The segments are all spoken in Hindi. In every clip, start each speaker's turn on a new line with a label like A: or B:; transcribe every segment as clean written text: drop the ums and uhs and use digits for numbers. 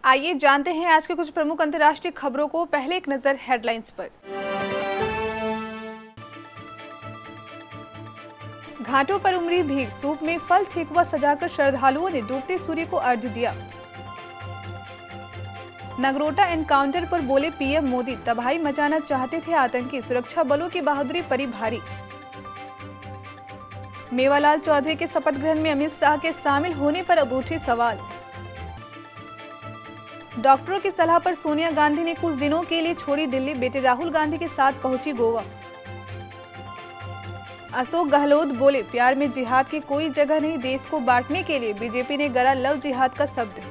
A: आइए जानते हैं आज के कुछ प्रमुख अंतर्राष्ट्रीय खबरों को। पहले एक नजर हेडलाइंस पर। घाटों पर उमड़ी भीड़, सूप में फल ठेकुआ सजाकर श्रद्धालुओं ने डूबते सूर्य को अर्घ्य दिया। नगरोटा एनकाउंटर पर बोले पीएम मोदी, तबाही मचाना चाहते थे आतंकी, सुरक्षा बलों की बहादुरी पड़ी भारी। मेवालाल चौधरी के शपथ ग्रहण में अमित शाह के शामिल होने पर अब उठे सवाल। डॉक्टरों की सलाह पर सोनिया गांधी ने कुछ दिनों के लिए छोड़ी दिल्ली, बेटे राहुल गांधी के साथ पहुंची गोवा। अशोक गहलोत बोले, प्यार में जिहाद की कोई जगह नहीं, देश को बांटने के लिए बीजेपी ने गढ़ा लव जिहाद का शब्द।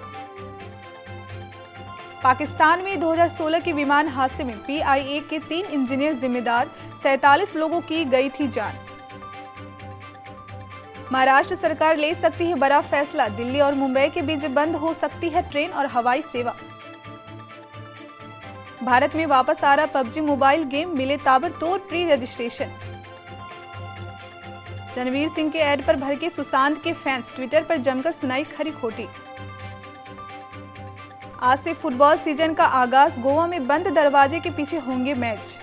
A: पाकिस्तान में 2016 के विमान हादसे में पीआईए के 3 इंजीनियर जिम्मेदार, 47 लोगों की गई थी जान। महाराष्ट्र सरकार ले सकती है बड़ा फैसला, दिल्ली और मुंबई के बीच बंद हो सकती है ट्रेन और हवाई सेवा। भारत में वापस आ रहा पबजी मोबाइल गेम, मिले ताबड़तोड़ प्री रजिस्ट्रेशन। रणवीर सिंह के ऐड पर भड़के सुशांत के फैंस, ट्विटर पर जमकर सुनाई खरी खोटी। आज से फुटबॉल सीजन का आगाज, गोवा में बंद दरवाजे के पीछे होंगे मैच।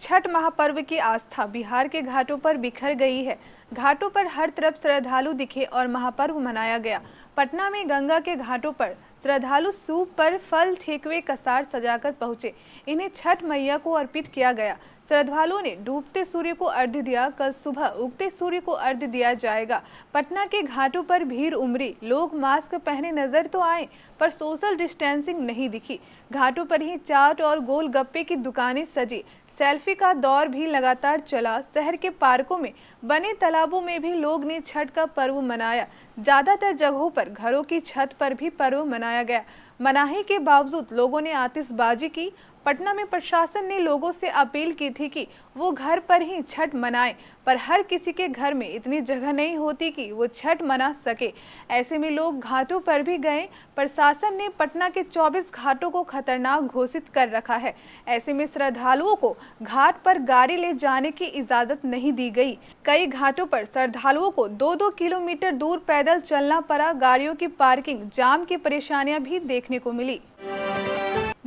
A: छठ महापर्व की आस्था बिहार के घाटों पर बिखर गई है। घाटों पर हर तरफ श्रद्धालु दिखे और महापर्व मनाया गया। पटना में गंगा के घाटों पर श्रद्धालु सूप पर फल ठेकुए कसार सजाकर पहुंचे। इन्हें छठ मैया को अर्पित किया गया। श्रद्धालुओं ने डूबते सूर्य को अर्घ्य दिया। कल सुबह उगते सूर्य को अर्घ्य दिया जाएगा। पटना के घाटों पर भीड़ उमड़ी। लोग मास्क पहने नजर तो आए, पर सोशल डिस्टेंसिंग नहीं दिखी। घाटों पर ही चाट और गोलगप्पे की दुकानें सजी। सेल्फी का दौर भी लगातार चला। शहर के पार्कों में बने तालाबों में भी लोग ने छठ का पर्व मनाया। ज्यादातर जगहों पर घरों की छत पर भी पर्व मनाया गया। मनाही के बावजूद लोगों ने आतिशबाजी की। पटना में प्रशासन ने लोगों से अपील की थी कि वो घर पर ही छठ मनाएं, पर हर किसी के घर में इतनी जगह नहीं होती कि वो छठ मना सके। ऐसे में लोग घाटों पर भी गए। प्रशासन ने पटना के 24 घाटों को खतरनाक घोषित कर रखा है। ऐसे में श्रद्धालुओं को घाट पर गाड़ी ले जाने की इजाजत नहीं दी गई। कई घाटों पर श्रद्धालुओं को 2-2 किलोमीटर दूर पैदल चलना पड़ा। गाड़ियों की पार्किंग जाम की परेशानियां भी देखने को मिली।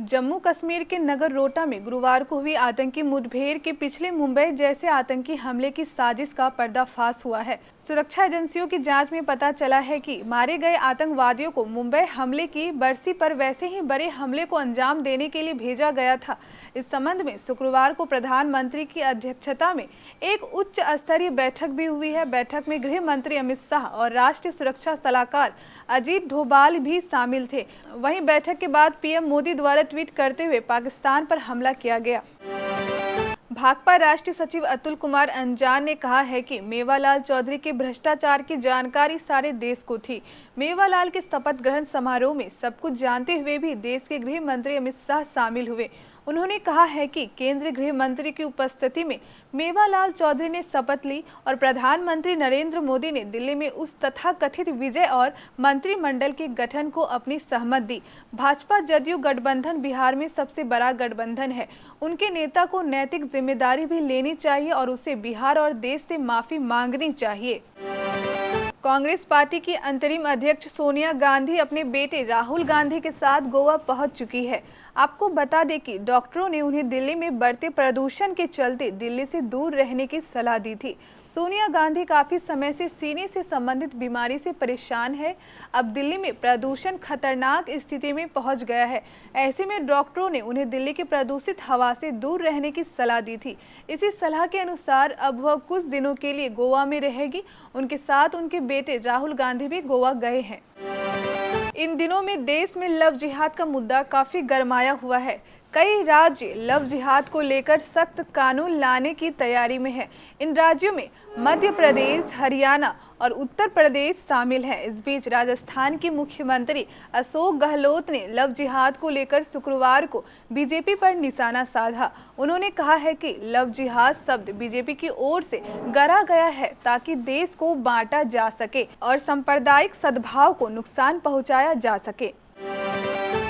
A: जम्मू कश्मीर के नगरोटा में गुरुवार को हुई आतंकी मुठभेड़ के पिछले मुंबई जैसे आतंकी हमले की साजिश का पर्दाफाश हुआ है। सुरक्षा एजेंसियों की जांच में पता चला है कि मारे गए आतंकवादियों को मुंबई हमले की बरसी पर वैसे ही बड़े हमले को अंजाम देने के लिए भेजा गया था। इस संबंध में शुक्रवार को प्रधानमंत्री की अध्यक्षता में एक उच्च स्तरीय बैठक भी हुई है। बैठक में गृह मंत्री अमित शाह और राष्ट्रीय सुरक्षा सलाहकार अजीत डोभाल भी शामिल थे। वहीं बैठक के बाद पीएम मोदी द्वारा ट्वीट करते हुए पाकिस्तान पर हमला किया गया। भाकपा राष्ट्रीय सचिव अतुल कुमार अंजान ने कहा है कि मेवालाल चौधरी के भ्रष्टाचार की जानकारी सारे देश को थी। मेवालाल के शपथ ग्रहण समारोह में सब कुछ जानते हुए भी देश के गृह मंत्री अमित शाह शामिल हुए। उन्होंने कहा है कि केंद्रीय गृह मंत्री की उपस्थिति में मेवालाल चौधरी ने शपथ ली और प्रधानमंत्री नरेंद्र मोदी ने दिल्ली में उस तथाकथित विजय और मंत्रिमंडल के गठन को अपनी सहमति दी। भाजपा जदयू गठबंधन बिहार में सबसे बड़ा गठबंधन है। उनके नेता को नैतिक जिम्मेदारी भी लेनी चाहिए और उसे बिहार और देश से माफी मांगनी चाहिए। कांग्रेस पार्टी की अंतरिम अध्यक्ष सोनिया गांधी अपने बेटे राहुल गांधी के साथ गोवा पहुंच चुकी है। आपको बता दें कि डॉक्टरों ने उन्हें दिल्ली में बढ़ते प्रदूषण के चलते दिल्ली से दूर रहने की सलाह दी थी। सोनिया गांधी काफी समय से सीने से संबंधित बीमारी से परेशान है। अब दिल्ली में प्रदूषण खतरनाक स्थिति में पहुंच गया है। ऐसे में डॉक्टरों ने उन्हें दिल्ली की प्रदूषित हवा से दूर रहने की सलाह दी थी। इसी सलाह के अनुसार अब वह कुछ दिनों के लिए गोवा में रहेगी। उनके साथ उनके बेटे राहुल गांधी भी गोवा गए हैं। इन दिनों में देश में लव जिहाद का मुद्दा काफी गरमाया हुआ है। कई राज्य लव जिहाद को लेकर सख्त कानून लाने की तैयारी में है। इन राज्यों में मध्य प्रदेश, हरियाणा और उत्तर प्रदेश शामिल हैं। इस बीच राजस्थान के मुख्यमंत्री अशोक गहलोत ने लव जिहाद को लेकर शुक्रवार को बीजेपी पर निशाना साधा। उन्होंने कहा है कि लव जिहाद शब्द बीजेपी की ओर से गढ़ा गया है ताकि देश को बांटा जा सके और सांप्रदायिक सद्भाव को नुकसान पहुंचाया जा सके।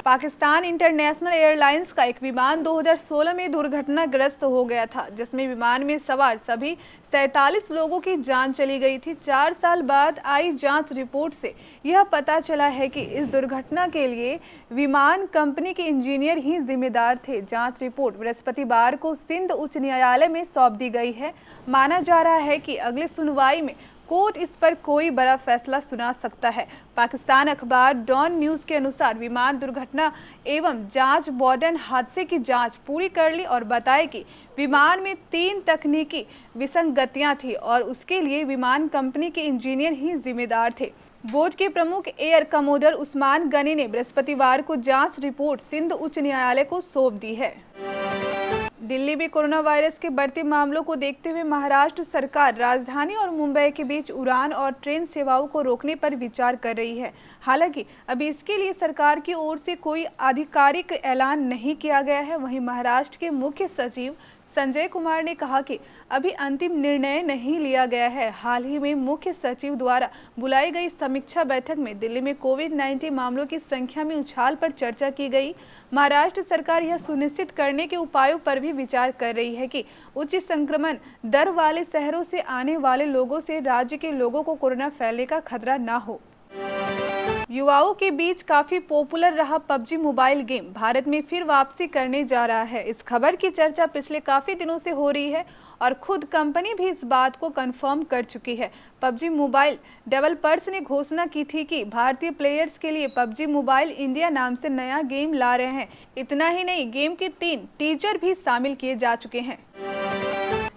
A: पाकिस्तान इंटरनेशनल एयरलाइंस का एक विमान 2016 में दुर्घटनाग्रस्त हो गया था, जिसमें विमान में सवार सभी 47 लोगों की जान चली गई थी। 4 साल बाद आई जांच रिपोर्ट से यह पता चला है कि इस दुर्घटना के लिए विमान कंपनी के इंजीनियर ही जिम्मेदार थे। जांच रिपोर्ट बृहस्पतिवार को सिंध उच्च न्यायालय में सौंप दी गई है। माना जा रहा है कि अगली सुनवाई में कोर्ट इस पर कोई बड़ा फैसला सुना सकता है। पाकिस्तान अखबार डॉन न्यूज़ के अनुसार विमान दुर्घटना एवं जांच बोर्ड ने हादसे की जांच पूरी कर ली और बताया कि विमान में 3 तकनीकी विसंगतियां थी और उसके लिए विमान कंपनी के इंजीनियर ही जिम्मेदार थे। बोर्ड के प्रमुख एयर कमोडर उस्मान गनी ने बृहस्पतिवार को जांच रिपोर्ट सिंध उच्च न्यायालय को सौंप दी है। दिल्ली में कोरोना वायरस के बढ़ते मामलों को देखते हुए महाराष्ट्र सरकार राजधानी और मुंबई के बीच उड़ान और ट्रेन सेवाओं को रोकने पर विचार कर रही है। हालांकि अभी इसके लिए सरकार की ओर से कोई आधिकारिक ऐलान नहीं किया गया है। वहीं महाराष्ट्र के मुख्य सचिव संजय कुमार ने कहा कि अभी अंतिम निर्णय नहीं लिया गया है। हाल ही में मुख्य सचिव द्वारा बुलाई गई समीक्षा बैठक में दिल्ली में कोविड-19 मामलों की संख्या में उछाल पर चर्चा की गई। महाराष्ट्र सरकार यह सुनिश्चित करने के उपायों पर भी विचार कर रही है कि उच्च संक्रमण दर वाले शहरों से आने वाले लोगों से राज्य के लोगों को कोरोना फैलने का खतरा न हो। युवाओं के बीच काफी पॉपुलर रहा पबजी मोबाइल गेम भारत में फिर वापसी करने जा रहा है। इस खबर की चर्चा पिछले काफी दिनों से हो रही है और खुद कंपनी भी इस बात को कंफर्म कर चुकी है। पबजी मोबाइल डेवलपर्स ने घोषणा की थी कि भारतीय प्लेयर्स के लिए पबजी मोबाइल इंडिया नाम से नया गेम ला रहे हैं। इतना ही नहीं, गेम के 3 टीजर भी शामिल किए जा चुके हैं।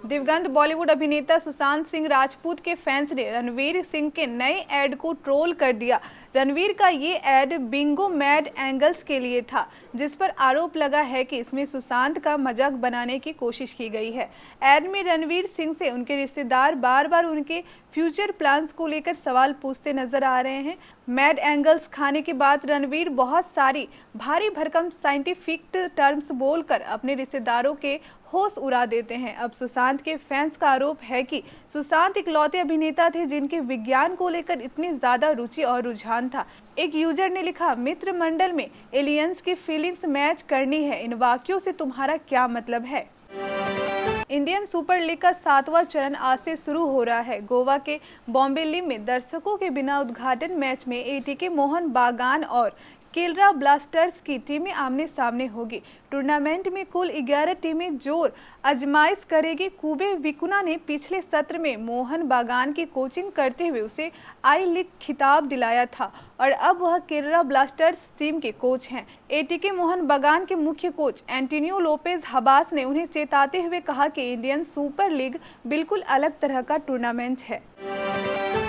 A: दिवंगत बॉलीवुड अभिनेता सुशांत सिंह राजपूत के फैंस ने रणवीर सिंह के नए ऐड को ट्रोल कर दिया। रणवीर का ये ऐड बिंगो मैड एंगल्स के लिए था, जिस पर आरोप लगा है कि इसमें सुशांत का मजाक बनाने की कोशिश की गई है। ऐड में रणवीर सिंह से उनके रिश्तेदार बार बार उनके फ्यूचर प्लान्स को लेकर सवाल पूछते नजर आ रहे हैं। मैड एंगल्स खाने के बाद रणवीर बहुत सारी भारी भरकम साइंटिफिक टर्म्स बोलकर अपने रिश्तेदारों के होश उड़ा देते हैं। अब सुशांत के फैंस का आरोप है कि सुशांत इकलौते अभिनेता थे जिनके विज्ञान को लेकर इतनी ज्यादा रुचि और रुझान था। एक यूजर ने लिखा, मित्र मंडल में एलियंस की फीलिंग्स मैच करनी है, इन वाक्यों से तुम्हारा क्या मतलब है। इंडियन सुपर लीग का 7वां चरण आज से शुरू हो रहा है। गोवा के बॉम्बेली में दर्शकों के बिना उद्घाटन मैच में एटीके मोहन बागान और केरला ब्लास्टर्स की टीमें आमने सामने होगी। टूर्नामेंट में कुल 11 टीमें जोर आजमाइश करेगी। कुबे विकुना ने पिछले सत्र में मोहन बागान की कोचिंग करते हुए उसे आई लीग खिताब दिलाया था और अब वह केरला ब्लास्टर्स टीम के कोच हैं। एटीके मोहन बागान के मुख्य कोच एंटोनियो लोपेज हबास ने उन्हें चेताते हुए कहा कि इंडियन सुपर लीग बिल्कुल अलग तरह का टूर्नामेंट है।